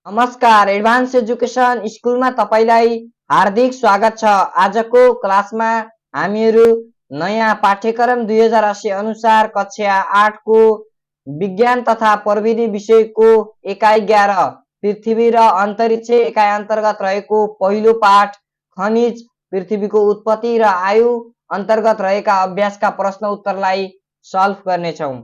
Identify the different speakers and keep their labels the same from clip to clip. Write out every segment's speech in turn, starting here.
Speaker 1: नमस्कार, advance education स्कुलमा तपाईलाई हार्दिक स्वागत छ। आजको क्लासमा हामीहरू नयाँ पाठ्यक्रम 2080 अनुसार कक्षा 8 को विज्ञान तथा प्रविधि विषयको एकाइ 11 पृथ्वी र अन्तरिक्ष एकाइ अन्तर्गत रहेको पहिलो पाठ खनिज पृथ्वीको उत्पत्ति र आयु अन्तर्गत रहेका अभ्यासका प्रश्न उत्तरलाई सल्भ गर्नेछौँ।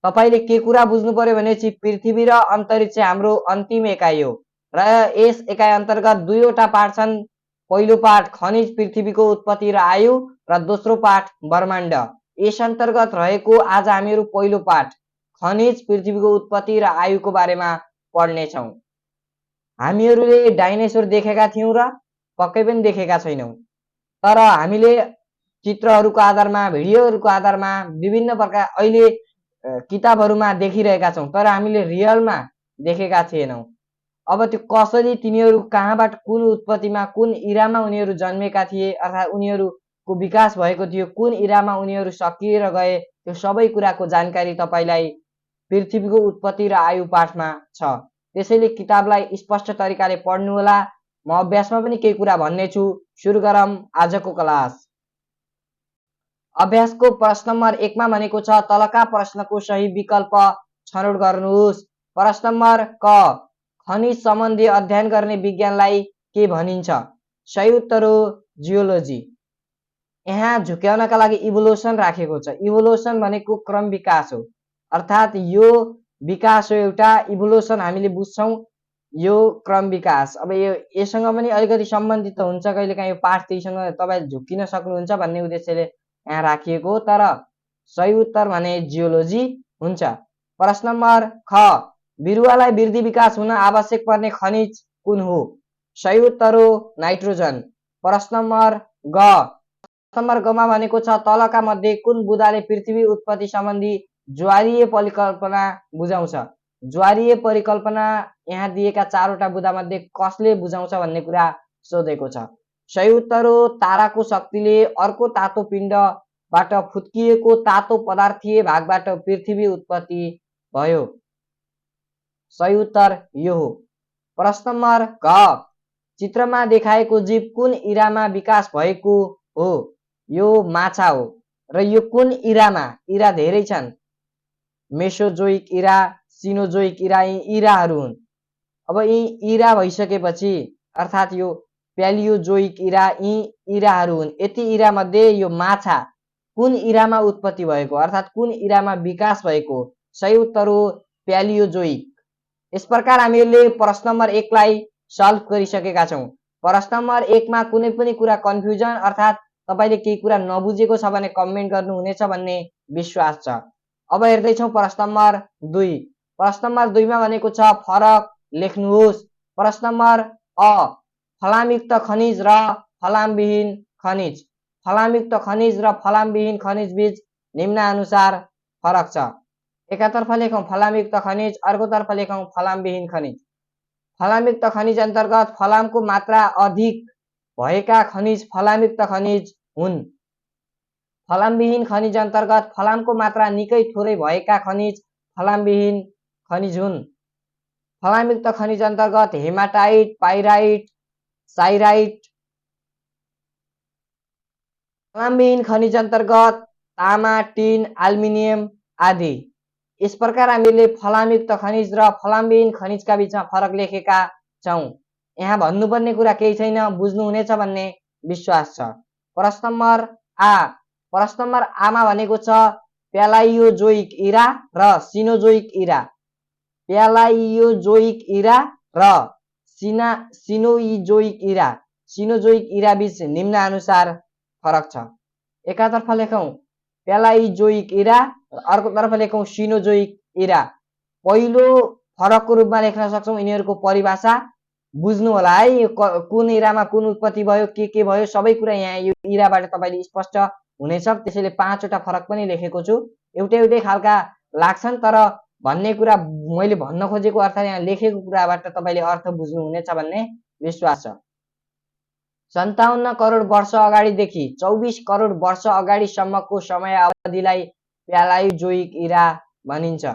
Speaker 1: तपाईले के कुरा बुझ्नु पर्यो भनेपछि पृथ्वी र अन्तरिक्ष हाम्रो अन्तिम एकाइ हो र यस एकाइ अन्तर्गत दुईवटा पाठ छन्। पहिलो पाठ खनिज पृथ्वीको उत्पत्ति र आयु र दोस्रो पाठ ब्रह्माण्ड। यस अन्तर्गत रहेको आज हामीहरू पहिलो पाठ खनिज पृथ्वीको उत्पत्ति र आयुको बारेमा पढ्नेछौँ। हामीहरूले डाइनोसर देखेका थियौँ र पक्कै पनि देखेका छैनौँ, तर हामीले चित्रहरूको आधारमा भिडियोहरूको आधारमा विभिन्न प्रकार अहिले किताबहरूमा देखिरहेका छौँ, तर हामीले रियलमा देखेका थिएनौँ। अब त्यो कसरी तिनीहरू कहाँबाट कुन उत्पत्तिमा कुन इरामा उनीहरू जन्मेका थिए अर्थात् उनीहरूको विकास भएको थियो, कुन इरामा उनीहरू सकिएर गए, त्यो सबै कुराको जानकारी तपाईलाई पृथ्वीको उत्पत्ति र आयु पाठमा छ। त्यसैले किताबलाई स्पष्ट तरिकाले पढ्नुहोला। म अभ्यासमा पनि केही कुरा भन्ने छु। सुरु गरौँ आजको क्लास। अभ्यासको प्रश्न नम्बर 1 मा भनेको छ तलका प्रश्नको सही विकल्प छनौट गर्नुहोस्। प्रश्न नम्बर क खनिज सम्बन्धी अध्ययन गर्ने विज्ञानलाई के भनिन्छ? सही उत्तर हो जियोलोजी। यहाँ झुक्याउनका लागि इभोल्युसन राखेको छ। इभोल्युसन भनेको क्रम विकास हो, अर्थात् यो विकास हो एउटा। इभोल्युसन हामीले बुझ्छौँ यो क्रम विकास। अब यससँग पनि अलिकति सम्बन्धित हुन्छ, कहिलेकाहीँ यो पाठ त्यहीसँग तपाईले झुक्किन सक्नुहुन्छ भन्ने उद्देश्यले यहाँ राखिएको हो, तर सही उत्तर भने जियोलोजी हुन्छ। प्रश्न नम्बर ख बिरुवालाई वृद्धि विकास हुन आवश्यक पर्ने खनिज कुन हो? सही उत्तर हो नाइट्रोजन। प्रश्न नम्बर गमा भनेको छ तलका मध्ये कुन बुदाले पृथ्वी उत्पत्ति सम्बन्धी ज्वारीय परिकल्पना बुझाउँछ? ज्वारीय परिकल्पना यहाँ दिएका 4वटा बुदा मध्ये कसले बुझाउँछ भन्ने कुरा सोधेको छ। सही उत्तर हो ताराको शक्तिले अर्को तातो पिण्डबाट फुत्किएको तातो पदार्थीय भागबाट पृथ्वी उत्पत्ति भयो। सही उत्तर यो हो। प्रश्न नम्बर घ चित्रमा देखाएको जीव कुन इरामा विकास भएको हो? यो माछा हो। र यो कुन इरामा? इरा धेरै छन्। मेसोजोइक इरा, सिनोजोइक इरा, यी इराहरू हुन्। अब यी इरा भइसकेपछि अर्थात् यो प्यालियोजोइक इरा, यी इराहरू हुन्। यति इरा मध्ये यो माछा कुन इरामा उत्पत्ति भएको अर्थात् कुन इरामा विकास भएको? सही उत्तर हो प्यालियोजोइक। यस प्रकार हामीले प्रश्न नम्बर 1 लाई सल्भ गरिसकेका छौँ। प्रश्न नम्बर 1 मा कुनै पनि कुरा कन्फ्युजन अर्थात् तपाईले केही कुरा नबुझेको छ भने कमेन्ट गर्नुहुनेछ भन्ने विश्वास छ। अब हेर्दैछौँ प्रश्न नम्बर 2। प्रश्न नम्बर 2 मा भनेको छ फरक लेख्नुहोस्। प्रश्न नम्बर अ फलामयुक्त खनिज र फलामविहीन खनिज। फलामयुक्त खनिज र फलामविहीन खनिज बीच निम्नानुसार फरक छ। एकातर्फ लेखौँ फलामयुक्त खनिज, अर्कोतर्फ लेखौँ फलामविहीन खनिज। फलामयुक्त खनिज अन्तर्गत फलामको मात्रा अधिक भएका खनिज फलामयुक्त खनिज हुन्। फलामविहीन खनिज अन्तर्गत फलामको मात्रा निकै थोरै भएका खनिज फलामविहीन खनिज हुन्। फलामयुक्त खनिज अन्तर्गत हेमाटाइट, पाइराइट, साइराइट। फलामविहीन खनिज अन्तर्गत तामा, टिन, एल्युमिनियम आदि। यस प्रकार हामीले फलामयुक्त खनिज र फलामविहीन खनिजका बीचमा फरक लेखेका छौँ। यहाँ भन्नुपर्ने कुरा केही छैन, बुझ्नुहुनेछ भन्ने विश्वास छ। प्रश्न नम्बर आ। प्रश्न नम्बर आ मा भनेको छ प्यालाइयोजोइक इरा र सिनोजोइक इरा। प्यालाइयोजोइक इरा र सिनोइजोइक इरा। सिनोजोइक इरा बीच निम्नानुसार फरक छ। एकातर्फ लेखौँ प्यालाइजोइक इरा, अर्कोतर्फ लेखौँ सिनोजोइक इरा। पहिलो फरकको रूपमा लेख्न सक्छौँ यिनीहरूको परिभाषा बुझ्नु होला है। कुन इरामा कुन उत्पत्ति भयो, के भयो, सबै कुरा यहाँ यो इराबाट तपाईले स्पष्ट हुनेछ। त्यसैले 5वटा फरक पनि लेखेको छु। एउटै खालका लाग्छन्, तर भन्ने कुरा मैले भन्न खोजेको अर्थात् यहाँ लेखेको कुराबाट तपाईले अर्थ बुझ्नुहुनेछ भन्ने विश्वास छ। 57 करोड वर्ष अगाडिदेखि 24 करोड वर्ष अगाडिसम्मको समय अवधिलाई प्यालाइजोइक इरा भनिन्छ।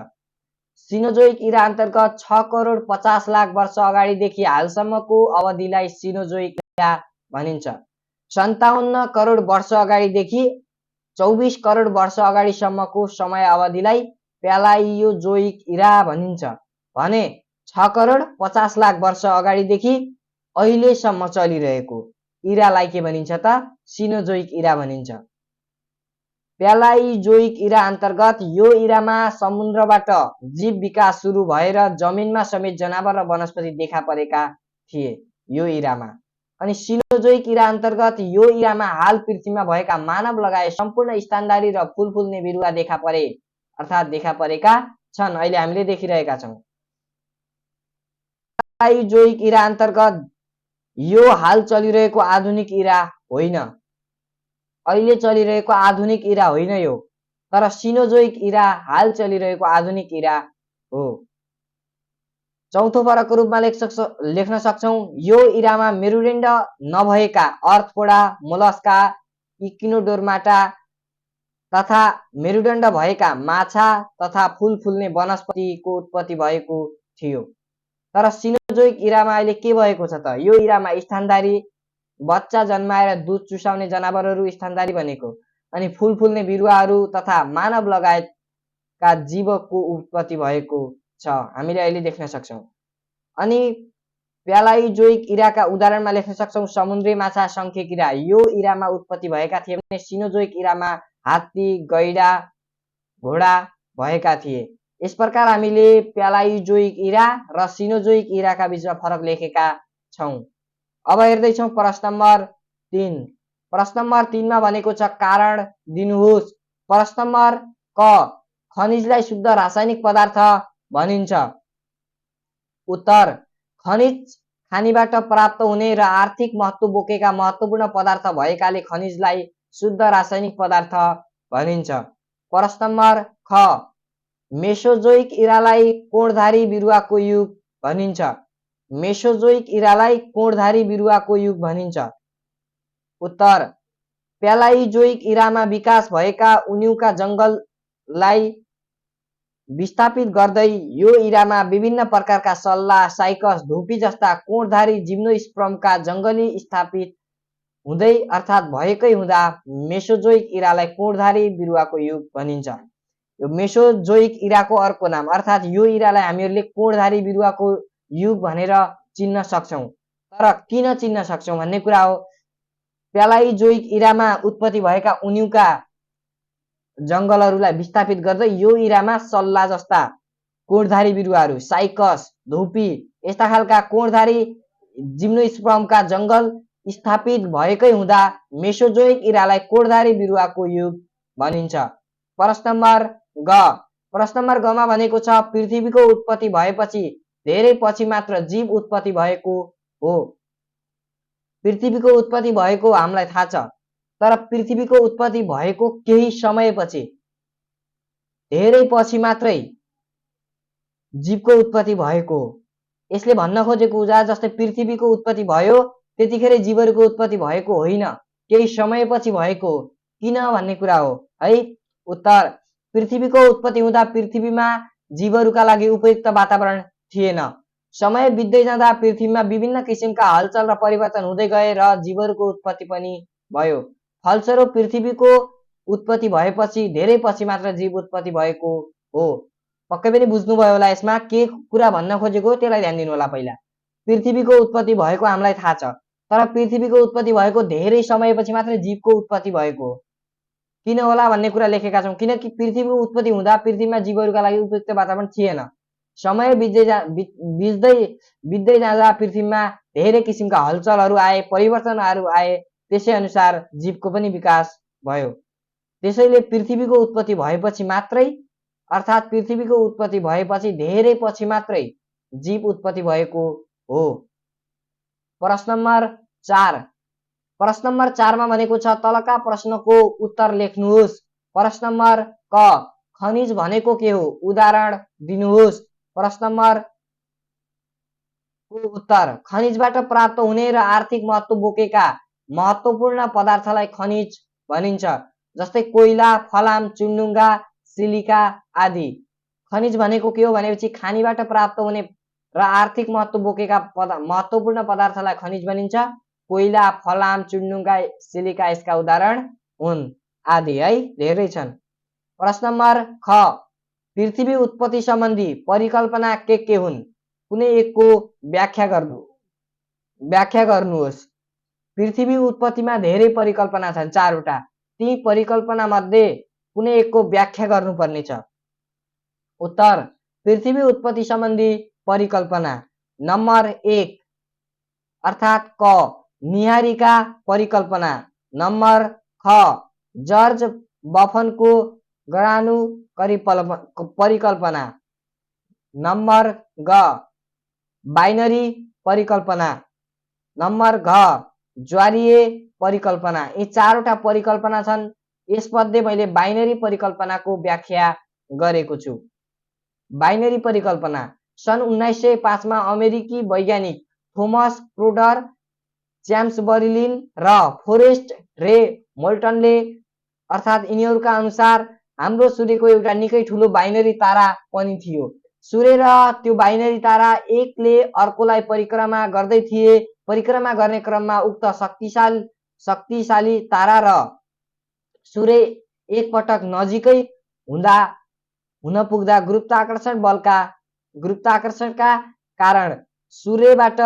Speaker 1: सिनोजोइक इरा अन्तर्गत 6 करोड 50 लाख वर्ष अगाडिदेखि हालसम्मको अवधिलाई सिनोजोइक इरा भनिन्छ। 57 करोड वर्ष अगाडिदेखि 24 करोड वर्ष अगाडिसम्मको समय अवधिलाई प्यालाइयोजोइक इरा भनिन्छ भने 6 करोड 50 लाख वर्ष अगाडिदेखि अहिलेसम्म चलिरहेको इरालाई के भनिन्छ त? सिनोजोइक इरा भनिन्छ। प्यालाइजोइक इरा अन्तर्गत यो इरामा समुद्रबाट जीव विकास सुरु भएर जमिनमा समेत जनावर र वनस्पति देखा परेका थिए यो इरामा। अनि सिनोजोइक इरा अन्तर्गत यो इरामा हाल पृथ्वीमा भएका मानव लगायत सम्पूर्ण स्तनधारी र फूल फुल्ने बिरुवा देखा परे अर्थात् देखा परेका छन्। अहिले हामीले देखिरहेका छौँ। प्यालाइजोइक इरा अन्तर्गत यो हाल चलिरहेको आधुनिक इरा होइन, अहिले चलिरहेको आधुनिक इरा होइन यो, तर सिनोजोइक इरा हाल चलिरहेको आधुनिक इरा हो। चौथो फरकको रूपमा लेख्न सक्छौं, यो इरामा मेरुदण्ड नभएका अर्थपोडा, मोलस्का, इकिनोडर्माटा तथा मेरुदण्ड भएका माछा तथा फूल फुल्ने वनस्पतिको उत्पत्ति भएको थियो। तर सिनोजोइक इरामा अहिले के भएको छ त? यो इरामा स्तनधारी, बच्चा जन्माएर दूध चुसाउने जनावरहरू स्तनधारी बनेको, अनि फूल फुल्ने बिरुवाहरू तथा मानव लगायतका जीवको उत्पत्ति भएको छ, हामीले अहिले देख्न सक्छौं। अनि प्यालाइजोइक इराका उदाहरणमा लेख्न सक्छौं, समुद्री माछा, शंखे किरा यो इरामा उत्पत्ति भएका थिए भने सिनोजोइक इरामा हात्ती, गैडा, घोडा भएका थिए। यस प्रकार हामीले प्यालाइजोइक इरा र सिनोजोइक इराका बीचमा फरक लेखेका छौं। अब हेर्दैछौँ प्रश्न नम्बर 3। प्रश्न नम्बर 3 मा भनेको छ कारण दिनुहोस्। प्रश्न नम्बर क, खनिजलाई शुद्ध रासायनिक पदार्थ भनिन्छ। उत्तर, खनिज खानीबाट प्राप्त हुने र आर्थिक महत्त्व बोकेका महत्त्वपूर्ण पदार्थ भएकाले खनिजलाई शुद्ध रासायनिक पदार्थ भनिन्छ। प्रश्न नम्बर ख, मेसोजोइक इरालाई कोणधारी बिरुवाको युग भनिन्छ। मेसोजोइक इरालाई कोणधारी बिरुवाको युग भनिन्छ। उत्तर, प्यालाइजोइक इरामा विकास भएका उन्युका जङ्गललाई विस्थापित गर्दै यो इरामा विभिन्न प्रकारका सल्ला, साइकस, धुपी जस्ता कोणधारी जिम्नोस्पर्मका जङ्गली स्थापित हुँदै अर्थात् भएकै हुँदा मेसोजोइक इरालाई कोणधारी बिरुवाको युग भनिन्छ। यो मेसोजोइक इराको अर्को नाम अर्थात् यो इरालाई हामीहरूले कोणधारी बिरुवाको युग भनेर चिन्न सक्छौं। तर किन चिन्न सक्छौं भन्ने कुरा हो। प्यालाइजोइक इरामा उत्पत्ति भएका उन्युका जङ्गलहरूलाई विस्थापित गर्दै यो इरामा सल्ला जस्ता कोणधारी बिरुवाहरू, साइकस, धुपी यस्ता खालका कोणधारी जिम्नोस्पर्मका जङ्गल स्थापित भएकै हुँदा मेसोजोइक इरालाई कोणधारी बिरुवाको युग भनिन्छ। प्रश्न नम्बर ग, प्रश्न नम्बर ग मा भनेको छ पृथ्वीको उत्पत्ति भएपछि धेरै पछि मात्र जीव उत्पत्ति भएको हो। पृथ्वीको उत्पत्ति भएको हामीलाई थाहा छ, तर पृथ्वीको उत्पत्ति भएको केही समयपछि, धेरै पछि मात्रै जीवको उत्पत्ति भएको हो। यसले भन्न खोजेको जस्तै पृथ्वीको उत्पत्ति भयो त्यतिखेर जीवहरूको उत्पत्ति भएको होइन, केही समयपछि भएको हो। किन भन्ने कुरा हो है। उत्तर, पृथ्वीको उत्पत्ति हुँदा पृथ्वीमा जीवहरूका लागि उपयुक्त वातावरण थिएन। समय बित्दै जाँदा पृथ्वीमा विभिन्न किसिमका हलचल र परिवर्तन हुँदै गए र जीवहरूको उत्पत्ति पनि भयो। फलस्वरूप पृथ्वीको उत्पत्ति भएपछि धेरै पछि मात्र जीव उत्पत्ति भएको हो। पक्कै पनि बुझ्नुभयो होला यसमा के कुरा भन्न खोजेको, त्यसलाई ध्यान दिनु होला। पहिला पृथ्वीको उत्पत्ति भएको हामीलाई थाहा छ, तर पृथ्वीको उत्पत्ति भएको धेरै समयपछि मात्र जीवको उत्पत्ति भएको हो। किन होला भन्ने कुरा लेखेका छौं। किनकि पृथ्वीको उत्पत्ति हुँदा पृथ्वीमा जीवहरूका लागि उपयुक्त वातावरण थिएन। समय बित्दै जाँदा पृथ्वीमा धेरै किसिमका हलचलहरू आए, परिवर्तनहरू आए, त्यसै अनुसार जीवको पनि विकास भयो। त्यसैले पृथ्वीको उत्पत्ति भएपछि मात्रै अर्थात् पृथ्वीको उत्पत्ति भएपछि धेरै पछि मात्रै जीव उत्पत्ति भएको हो। प्रश्न नम्बर 4, प्रश्न नम्बर 4 मा भनेको छ तलका प्रश्नको उत्तर लेख्नुहोस्। प्रश्न नम्बर क, खनिज भनेको के हो, उदाहरण दिनुहोस्। प्रश्न नम्बर को उत्तर, खनिजबाट प्राप्त हुने र आर्थिक महत्त्व बोकेका महत्त्वपूर्ण पदार्थलाई खनिज भनिन्छ। जस्तै कोइला, फलाम, चुनढुङ्गा, सिलिका आदि। खनिज भनेको के हो भनेपछि खानीबाट प्राप्त हुने र आर्थिक महत्त्व बोकेका महत्त्वपूर्ण पदार्थलाई खनिज भनिन्छ। कोइला, फलाम, चुन्डुङ्गा, सिलिका यसका उदाहरण हुन् आदि है, धेरै छन्। प्रश्न नम्बर ख, पृथ्वी उत्पत्ति सम्बन्धी परिकल्पना के हुन्? कुनै एकको व्याख्या गर्नुहोस्। पृथ्वी उत्पत्तिमा धेरै परिकल्पना छन्, 4 वटा। ती परिकल्पना मध्ये कुनै एकको व्याख्या गर्नुपर्नेछ। उत्तर, पृथ्वी उत्पत्ति सम्बन्धी परिकल्पना नम्बर 1 अर्थात् क, निहारीका परिकल्पना। नम्बर ख, जर्ज बफनको गरानु परिकल्पना। नम्बर ग, बाइनरी परिकल्पना। नम्बर घ, ज्वारीय परिकल्पना। यी 4 वटा परिकल्पना छन्। यसमध्ये मैले बाइनरी परिकल्पनाको व्याख्या गरेको छु। बाइनरी परिकल्पना सन् 1905 मा अमेरिकी वैज्ञानिक थोमस प्रोडर, जेम्स बर्लिन र फोरेस्ट रे मोल्टनले अर्थात् यिनीहरूका अनुसार हाम्रो सूर्यको एउटा निकै ठुलो बाइनरी तारा पनि थियो। सूर्य र त्यो बाइनरी तारा एकले अर्कोलाई परिक्रमा गर्दै थिए। परिक्रमा गर्ने क्रममा उक्त शक्तिशाली तारा र सूर्य एकपटक नजिकै हुन पुग्दा गुरुत्वाकर्षणका कारण सूर्यबाट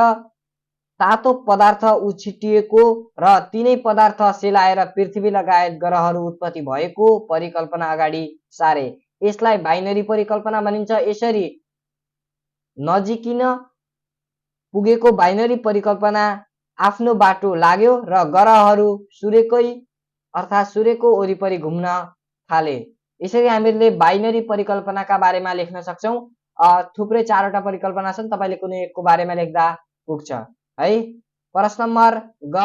Speaker 1: तातो पदार्थ उछिटिएको र तिनै पदार्थ सेलाएर पृथ्वी लगायत ग्रहहरू उत्पत्ति भएको परिकल्पना अगाडि सारे। यसलाई बाइनरी परिकल्पना भनिन्छ। यसरी नजिकिन पुगेको बाइनरी परिकल्पना आफ्नो बाटो लाग्यो र ग्रहहरू सूर्यको वरिपरि घुम्न थाले। यसरी हामीले बाइनरी परिकल्पनाका बारेमा लेख्न सक्छौं। थुप्रै 4 वटा परिकल्पना छन्, तपाईले कुनै एकको बारेमा लेख्दा पुग्छ है। प्रश्न नम्बर ग,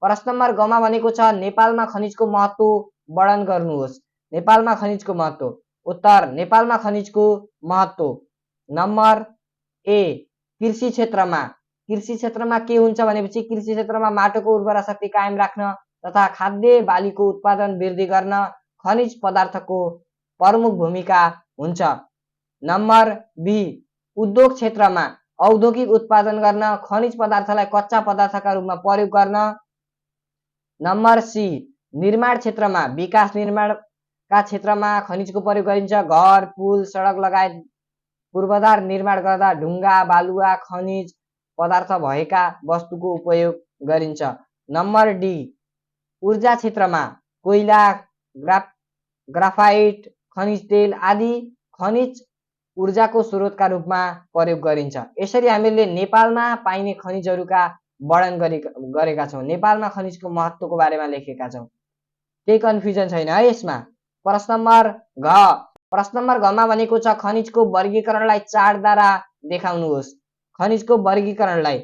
Speaker 1: प्रश्न नम्बर ग मा भनेको छ नेपालमा खनिजको महत्त्व वर्णन गर्नुहोस्। नेपालमा खनिजको महत्त्व। उत्तर, नेपालमा खनिजको महत्त्व नम्बर ए, कृषि क्षेत्रमा के हुन्छ भनेपछि कृषि क्षेत्रमा माटोको उर्वरा शक्ति कायम राख्न तथा खाद्य बालीको उत्पादन वृद्धि गर्न खनिज पदार्थको प्रमुख भूमिका हुन्छ। नम्बर बी, उद्योग क्षेत्रमा औद्योगिक उत्पादन गर्न खनिज पदार्थलाई कच्चा पदार्थका रूपमा प्रयोग गर्न। नम्बर सी, निर्माण क्षेत्रमा विकास निर्माणका क्षेत्रमा खनिजको प्रयोग गरिन्छ। घर, पुल, सडक लगायत पूर्वाधार निर्माण गर्दा ढुङ्गा, बालुवा, खनिज पदार्थ भएका वस्तुको उपयोग गरिन्छ। नम्बर डी, ऊर्जा क्षेत्रमा कोइला, ग्राफाइट, खनिज तेल आदि खनिज ऊर्जाको स्रोतका रूपमा प्रयोग गरिन्छ। यसरी हामीले नेपालमा पाइने खनिजहरूका वर्णन गरेका छौं। नेपालमा खनिजको महत्त्वको बारेमा लेखेका छौं। केही कन्फ्युजन छैन है यसमा। प्रश्न नम्बर घ, प्रश्न नम्बर घ मा भनेको छ खनिजको वर्गीकरणलाई चार्ट द्वारा देखाउनुहोस्। खनिजको वर्गीकरणलाई।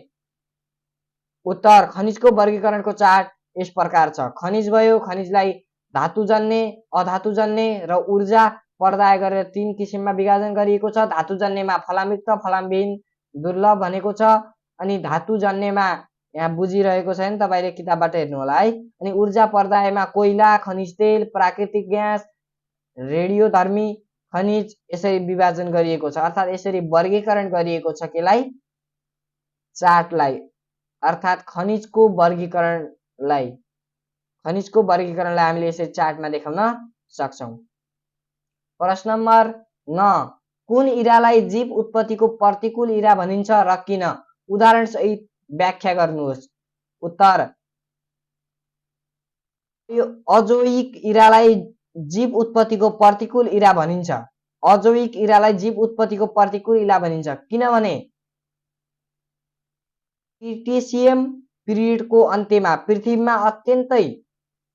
Speaker 1: उत्तर, खनिजको वर्गीकरणको चार्ट यस प्रकार छ। खनिज भयो, खनिजलाई धातुजन्य, अधातुजन्य र ऊर्जा प्रदाय गरेर 3 किसिममा विभाजन गरिएको छ। धातुजन्यमा फलामयुक्त, फलामविहीन, दुर्लभ भनेको छ। अनि धातुजन्यमा यहाँ बुझिरहेको छैन, तपाईले किताबबाट हेर्नु होला है। अनि ऊर्जा प्रदायमा कोइला, खनिज तेल, प्राकृतिक ग्यास, रेडियोधर्मी खनिज यसरी विभाजन गरिएको छ। अर्थात् यसरी वर्गीकरण गरिएको छ केलाई, चार्टलाई, अर्थात् खनिजको वर्गीकरणलाई हामीले यसरी चार्टमा देखाउन सक्छौं। प्रश्न नम्बर 9, कुन इरालाई जीव उत्पत्तिको प्रतिकूल इरा भनिन्छ र किन? उदाहरण सहित व्याख्या गर्नुहोस्। उत्तर, अजोइक इरालाई जीव उत्पत्तिको प्रतिकूल इरा भनिन्छ। अजोइक इरालाई जीव उत्पत्तिको प्रतिकूल इरा भनिन्छ किनभने क्रिटेसियम पिरियडको अन्त्यमा पृथ्वीमा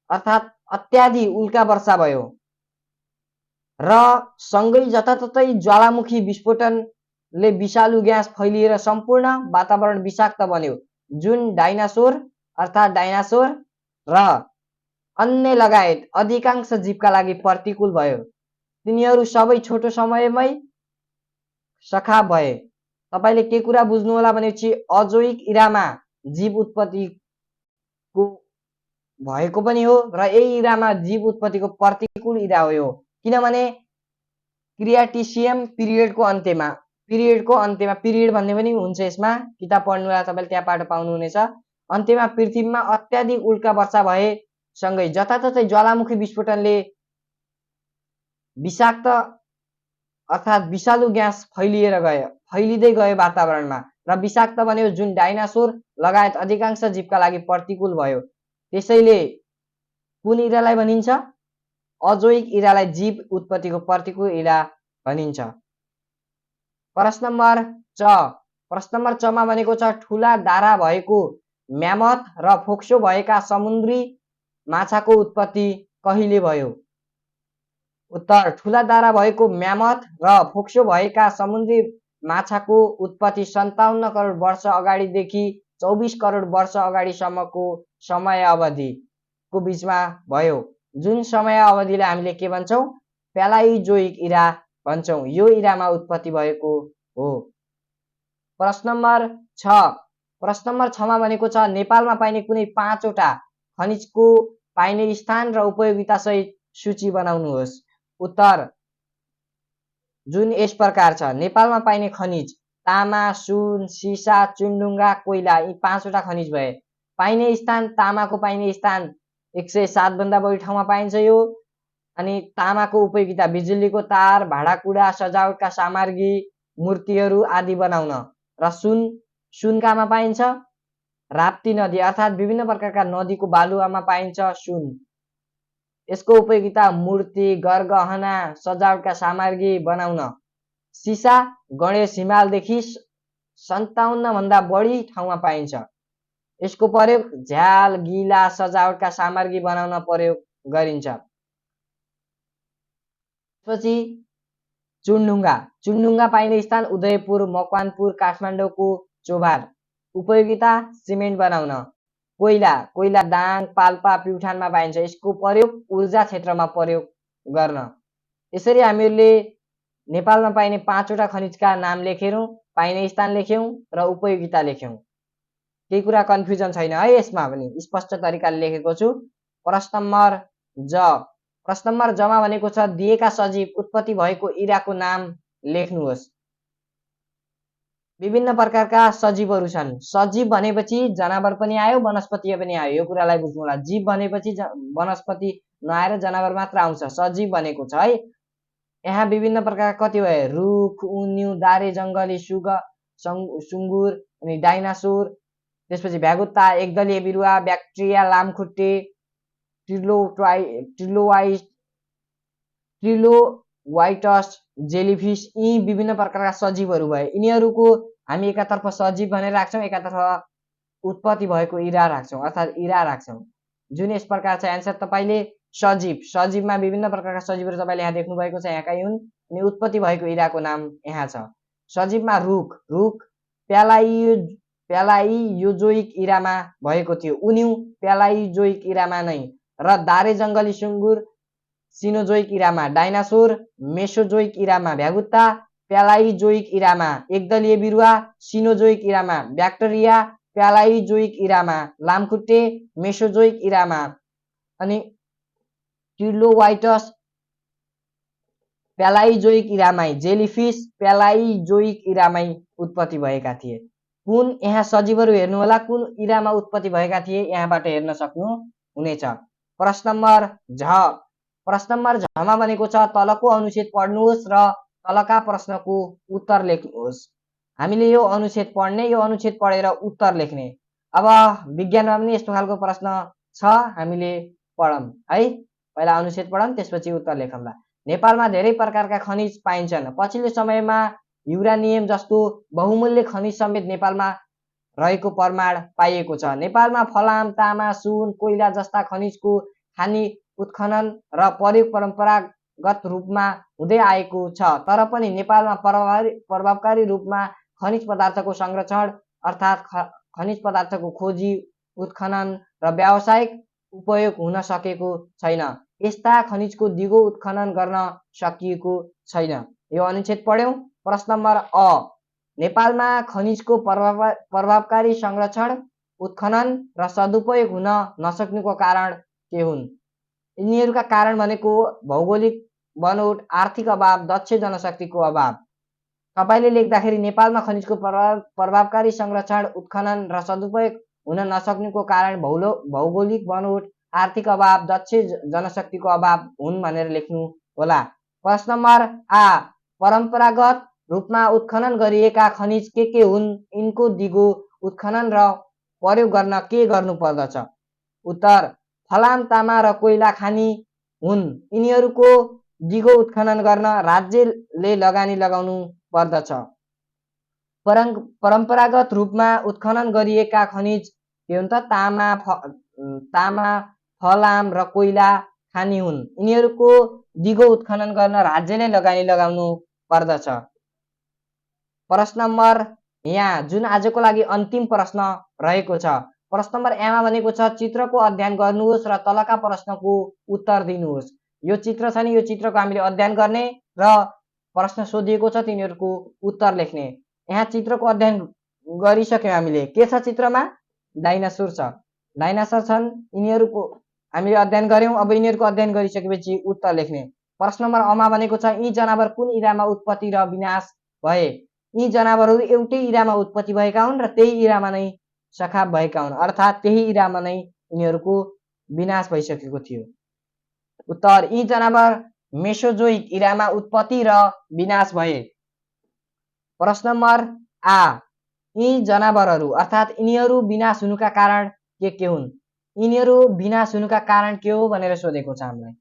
Speaker 1: अर्थात् अत्याधि उल्का वर्षा भयो र सँगै जताततै ज्वालामुखी विस्फोटनले विषालु ग्यास फैलिएर सम्पूर्ण वातावरण विषाक्त बन्यो, जुन डाइनासोर र अन्य लगायत अधिकांश जीवका लागि प्रतिकूल भयो। तिनीहरू सबै छोटो समयमै सखा भए। तपाईले के कुरा बुझ्नु होला भनेपछि अजोइक इरामा जीव उत्पत्तिको भएको पनि हो र यही इरामा जीव उत्पत्तिको प्रतिकूल इरा हो। किनभने क्रियाटिसियम पिरियडको अन्त्यमा पिरियड भन्ने पनि हुन्छ यसमा, किताब पढ्नुलाई तपाईँले त्यहाँ पाठ पाउनुहुनेछ। अन्त्यमा पृथ्वीमा अत्याधिक उल्का वर्षा भए सँगै जताततै ज्वालामुखी विस्फोटनले विषाक्त अर्थात् विषालु ग्यास फैलिँदै गयो वातावरणमा र विषाक्त बन्यो, जुन डाइनासोर लगायत अधिकांश जीवका लागि प्रतिकूल भयो। त्यसैले कुन इरालाई भनिन्छ? अजोइक इरालाई जीव उत्पत्तिको प्रतिकूल इरा भनिन्छ। प्रश्न नम्बर चमा भनेको छ ठुला दारा भएको म्यामथ र फोक्सो भएका समुद्री माछाको उत्पत्ति कहिले भयो? उत्तर, ठुला दारा भएको म्यामथ र फोक्सो भएका समुद्री माछाको उत्पत्ति 57 करोड वर्ष अगाडिदेखि 24 करोड वर्ष अगाडिसम्मको समय अवधिको बीचमा भयो, जुन समय अवधिलाई हामीले के भन्छौँ? प्यालाइजोइक इरा भन्छौँ। यो इरामा उत्पत्ति भएको हो। प्रश्न नम्बर 6 मा भनेको छ नेपालमा पाइने कुनै 5 वटा खनिजको पाइने स्थान र उपयोगिता सहित सूची बनाउनुहोस्। उत्तर, जुन यस प्रकार छ। नेपालमा पाइने खनिज तामा, सुन, सिसा, चुनढुङ्गा, कोइला, यी 5 वटा खनिज भए। पाइने स्थान, तामाको पाइने स्थान 107 भन्दा बढी ठाउँमा पाइन्छ यो। अनि तामाको उपयोगिता बिजुलीको तार, भाँडाकुँडा, सजावटका सामग्री, मूर्तिहरू आदि बनाउन। र सुन कहाँमा पाइन्छ? राप्ती नदी अर्थात् विभिन्न प्रकारका नदीको बालुवामा पाइन्छ सुन। यसको उपयोगिता मूर्ति, गरगहना, सजावटका सामग्री बनाउन। सिसा गणेश हिमालदेखि 57 भन्दा बढी ठाउँमा पाइन्छ। यसको प्रयोग झ्याल, गिला, सजावटका सामग्री बनाउन प्रयोग गरिन्छ। त्यसपछि चुनढुङ्गा पाइने स्थान उदयपुर, मकवानपुर, काठमाडौँको चोभार। उपयोगिता सिमेन्ट बनाउन। कोइला दाङ, पाल्पा, प्युठानमा पाइन्छ। यसको प्रयोग ऊर्जा क्षेत्रमा प्रयोग गर्न। यसरी हामीले नेपालमा पाइने 5 वटा खनिजका नाम लेख्यौँ, पाइने स्थान लेख्यौँ र उपयोगिता लेख्यौँ। केही कुरा कन्फ्युजन छैन है? यसमा पनि स्पष्ट तरिकाले लेखेको छु। प्रश्न नम्बर जमा भनेको छ दिएका सजीव उत्पत्ति भएको इराको नाम लेख्नुहोस्। विभिन्न प्रकारका सजीवहरू छन्। सजीव भनेपछि जनावर पनि आयो, वनस्पति पनि आयो। यो कुरालाई बुझ्नु होला। जीव भनेपछि वनस्पति नआएर जनावर मात्र आउँछ। सजीव भनेको छ है। यहाँ विभिन्न प्रकार कति भए? रुख, उन्यु, दारे जङ्गली, सुँगुर अनि डाइनासोर। त्यसपछि भ्यागुता, एकदलीय बिरुवा, ब्याक्टेरिया, लामखुट्टे, ट्रिलोवाइटस, जेलीफिस, यी विभिन्न प्रकारका सजीवहरू भए। यिनीहरूको हामी एकातर्फ सजीव भनेर राख्छौँ, एकातर्फ उत्पत्ति भएको इरा राख्छौँ अर्थात् इरा राख्छौँ। जुन यस प्रकार छ एन्सर तपाईँले सजीवमा विभिन्न प्रकारका सजीवहरू तपाईँले यहाँ देख्नु भएको छ, यहाँका हुन्। अनि उत्पत्ति भएको इराको नाम यहाँ छ। सजीवमा रुख प्यालाइयोजोइक इरामा भएको थियो। उन्यु प्यालाइजोइक इरामा नै र दारे जङ्गली सुँगुर सिनोजोइक इरामा, डाइनासोर मेसोजोइक इरामा, भ्यागुता प्यालाइजोइक इरामा, एकदलीय बिरुवा सिनोजोइक इरामा, ब्याक्टेरिया प्यालाइजोइक इरामा, लामखुट्टे मेसोजोइक इरामा अनि ट्रिलोवाइटस प्यालाइजोइक इरामै, जेलीफिस प्यालाइजोइक इरामै उत्पत्ति भएका थिए। कुन यहाँ सजीवहरू हेर्नु होला कुन इरामा उत्पत्ति भएका थिए, यहाँबाट हेर्न सक्नुहुनेछ। प्रश्न नम्बर झमा भनेको छ तलको अनुच्छेद पढ्नुहोस् र तलका प्रश्नको उत्तर लेख्नुहोस्। हामीले यो अनुच्छेद पढ्ने, यो अनुच्छेद पढेर उत्तर लेख्ने। अब विज्ञानमा पनि यस्तो खालको प्रश्न छ, हामीले पढौँ है। पहिला अनुच्छेद पढौँ, त्यसपछि उत्तर लेखौँला। नेपालमा धेरै प्रकारका खनिज पाइन्छन्। पछिल्लो समयमा युरानियम जस्तो बहुमूल्य खनिज समेत नेपालमा रहेको प्रमाण पाइएको छ। नेपालमा फलाम, तामा, सुन, कोइला जस्ता खनिजको खानी उत्खनन र प्रयोग परम्परागत रूपमा हुँदै आएको छ। तर पनि नेपालमा प्रभावकारी रूपमा खनिज पदार्थको संरक्षण अर्थात् खनिज पदार्थको खोजी, उत्खनन र व्यावसायिक उपयोग हुन सकेको छैन। यस्ता खनिजको दिगो उत्खनन गर्न सकिएको छैन। यो अनुच्छेद पढ्यौँ। प्रश्न नम्बर अ, नेपालमा खनिजको प्रभावकारी संरक्षण, उत्खनन र सदुपयोग हुन नसक्नुको कारण के हुन्? यिनीहरूका कारण भनेको भौगोलिक बनोट, आर्थिक अभाव, दक्ष जनशक्तिको अभाव। तपाईँले लेख्दाखेरि नेपालमा खनिजको प्रभावकारी संरक्षण, उत्खनन र सदुपयोग हुन नसक्नुको कारण भौगोलिक बनोट, आर्थिक अभाव, दक्ष जनशक्तिको अभाव हुन् भनेर लेख्नु होला। प्रश्न नम्बर आ, परम्परागत रूपमा उत्खनन गरिएका खनिज के हुन्? यिनको दिगो उत्खनन र प्रयोग गर्न के गर्नु पर्दछ? उत्तर, फलाम, तामा र कोइला खानी हुन्। यिनीहरूको दिगो उत्खनन गर्न राज्यले लगानी लगाउनु पर्दछ। परम्परागत रूपमा उत्खनन गरिएका खनिज के हुन् त? तामा, फलाम र कोइला खानी हुन्। यिनीहरूको दिगो उत्खनन गर्न राज्यले लगानी लगाउनु पर्दछ। प्रश्न नम्बर यहाँ जुन आजको लागि अन्तिम प्रश्न रहेको छ, प्रश्न नम्बर एमा भनेको छ चित्रको अध्ययन गर्नुहोस् र तलका प्रश्नको उत्तर दिनुहोस्। यो चित्र छ नि, यो चित्रको हामीले अध्ययन गर्ने र प्रश्न सोधिएको छ तिनीहरूको उत्तर लेख्ने। यहाँ चित्रको अध्ययन गरिसक्यौँ हामीले। के छ चित्रमा? डाइनासोर छ, डाइनासोर छन्, यिनीहरूको हामीले अध्ययन गर्यौँ। अब यिनीहरूको अध्ययन गरिसकेपछि उत्तर लेख्ने। प्रश्न नम्बर अमा भनेको छ यी जनावर कुन इरामा उत्पत्ति र विनाश भए? यी जनावरहरू एउटै इरामा उत्पत्ति भएका हुन् र त्यही इरामा नै सखाप भएका हुन्, अर्थात् त्यही इरामा नै यिनीहरूको विनाश भइसकेको थियो। उत्तर, यी जनावर मेसोजोइक इरामा उत्पत्ति र विनाश भए। प्रश्न नम्बर आ, यी जनावरहरू अर्थात् यिनीहरू विनाश हुनुका कारण के हुन्? यिनीहरू विनाश हुनुका कारण के हो भनेर सोधेको छ हामीलाई।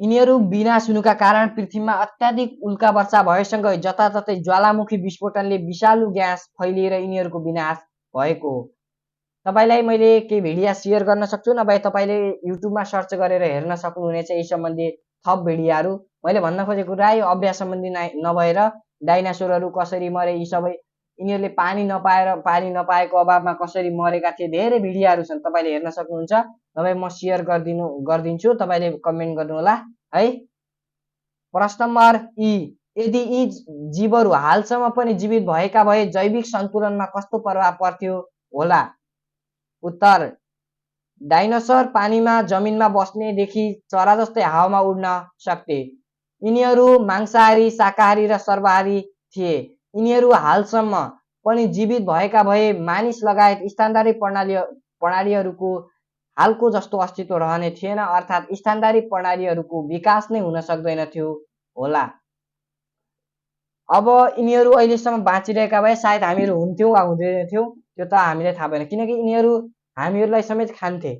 Speaker 1: यिनीहरू विनाश हुनुका कारण पृथ्वीमा अत्याधिक उल्का वर्षा भएसँगै जताततै ज्वालामुखी विस्फोटनले विषालु ग्यास फैलिएर यिनीहरूको विनाश भएको हो। तपाईँलाई मैले केही भिडियो सेयर गर्न सक्छु, नभए तपाईँले युट्युबमा सर्च गरेर हेर्न सक्नुहुनेछ यी सम्बन्धी थप भिडियोहरू। मैले भन्न खोजेको कुरा यो अभ्यास सम्बन्धी नभएर डाइनासोरहरू कसरी मरे, यी सबै यिनीहरूले पानी नपाएको अभावमा कसरी मरेका थिए, धेरै भिडियोहरू छन्, तपाईँले हेर्न सक्नुहुन्छ। नभए म सेयर गरिदिन्छु, तपाईँले कमेन्ट गर्नुहोला है। प्रश्न नम्बर ई, यदि यी जीवहरू हालसम्म पनि जीवित भएका भए जैविक सन्तुलनमा कस्तो प्रभाव पर्थ्यो होला? उत्तर, डाइनोसर पानीमा जमिनमा बस्नेदेखि चरा जस्तै हावामा उड्न सक्थे। यिनीहरू मांसाहारी, शाकाहारी र सर्वहारी थिए। यिनीहरू हालसम्म पनि जीवित भएका भए मानिस लगायत स्तनधारी प्रणालीहरूको हालको जस्तो अस्तित्व रहने थिएन, अर्थात् स्तनधारी प्रणालीहरूको विकास नै हुन सक्दैन थियो होला। अब यिनीहरू अहिलेसम्म बाँचिरहेका भए सायद हामीहरू हुन्थ्यौँ वा हुँदैन थियौँ त्यो त हामीलाई थाहा भएन, किनकि यिनीहरू हामीहरूलाई समेत खान्थे।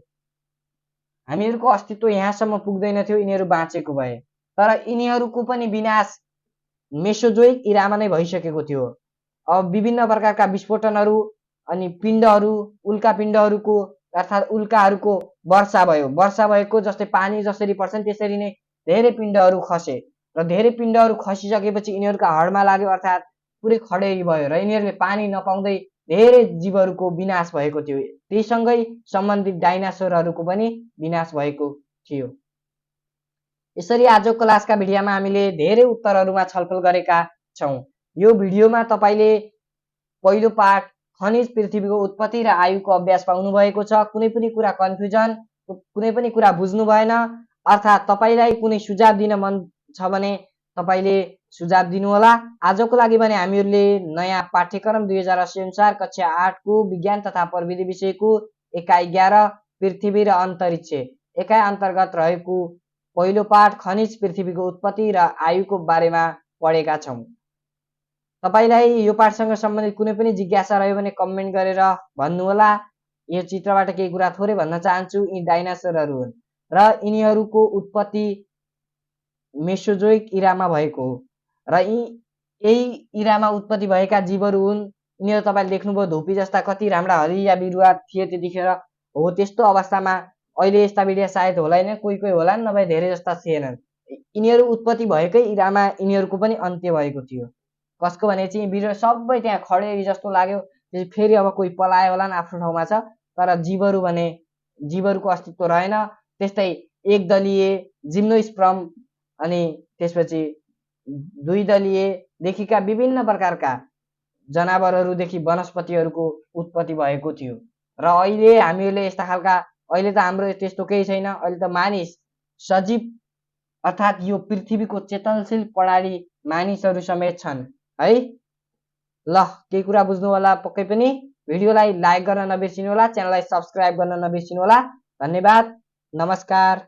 Speaker 1: हामीहरूको अस्तित्व यहाँसम्म पुग्दैन थियो यिनीहरू बाँचेको भए। तर यिनीहरूको पनि विनाश मेसोजोइक इरामा नै भइसकेको थियो। अब विभिन्न प्रकारका विस्फोटनहरू अनि पिण्डहरू, उल्का पिण्डहरूको अर्थात् उल्काहरूको वर्षा भयो। वर्षा भएको जस्तै पानी जसरी पर्छन् त्यसरी नै धेरै पिण्डहरू खसे र धेरै पिण्डहरू खसिसकेपछि यिनीहरूका हडमा लाग्यो, अर्थात् पुरै खडेरी भयो र यिनीहरूले पानी नपाउँदै धेरै जीवहरूको विनाश भएको थियो। त्यहीसँगै सम्बन्धित डाइनासोरहरूको पनि विनाश भएको थियो। यसरी आजको क्लासका भिडियोमा हामीले धेरै उत्तरहरूमा छलफल गरेका छौँ। यो भिडियोमा तपाईँले पहिलो पाठ खनिज पृथ्वीको उत्पत्ति र आयुको अभ्यास पाउनुभएको छ। कुनै पनि कुरा कन्फ्युजन, कुनै पनि कुरा बुझ्नु भएन, अर्थात् तपाईँलाई कुनै सुझाव दिन मन छ भने तपाईँले सुझाव दिनुहोला। आजको लागि भने हामीहरूले नयाँ पाठ्यक्रम 2080 अनुसार कक्षा 8 को विज्ञान तथा प्रविधि विषयको एकाइ 11 पृथ्वी र अन्तरिक्ष एकाइ अन्तर्गत रहेको पहिलो पाठ खनिज पृथ्वीको उत्पत्ति र आयुको बारेमा पढेका छौँ। तपाईँलाई यो पाठसँग सम्बन्धित कुनै पनि जिज्ञासा रह्यो भने कमेन्ट गरेर भन्नुहोला। यो चित्रबाट केही कुरा थोरै भन्न चाहन्छु। यी डाइनासोरहरू हुन् र यिनीहरूको उत्पत्ति मेसोजोइक इरामा भएको हो र यही इरामा उत्पत्ति भएका जीवहरू हुन्। यिनीहरू तपाईँले देख्नुभयो धुपी जस्ता कति राम्रा हरिया बिरुवा थिए त्यतिखेर, हो त्यस्तो अवस्थामा अहिले यस्ता भिडियो सायद होलाइन, कोही कोही होलान्, नभए धेरै जस्ता थिएनन्। यिनीहरू उत्पत्ति भएकै इरामा यिनीहरूको पनि अन्त्य भएको थियो। कसको भने चाहिँ बिरुवा सबै त्यहाँ खडेरी जस्तो लाग्यो, फेरि अब कोही पलायो होलान्, आफ्नो ठाउँमा छ, तर जीवहरू भने जीवहरूको अस्तित्व रहेन। त्यस्तै एकदलीय जिम्नोस्पर्म अनि त्यसपछि द्विदलीयदेखिका विभिन्न प्रकारका जनावरहरूदेखि वनस्पतिहरूको उत्पत्ति भएको थियो र अहिले हामीहरूले यस्ता खालका, अहिले त हाम्रो त्यस्तो केही छैन, अहिले त मानिस सजीव अर्थात् यो पृथ्वीको चेतनशील प्रणाली मानिसहरू समेत छन् है। ल केही कुरा बुझ्नु होला पक्कै पनि। भिडियोलाई लाइक गर्न नबिर्सिनु होला, च्यानललाई सब्स्क्राइब गर्न नबिर्सिनु होला। धन्यवाद, नमस्कार।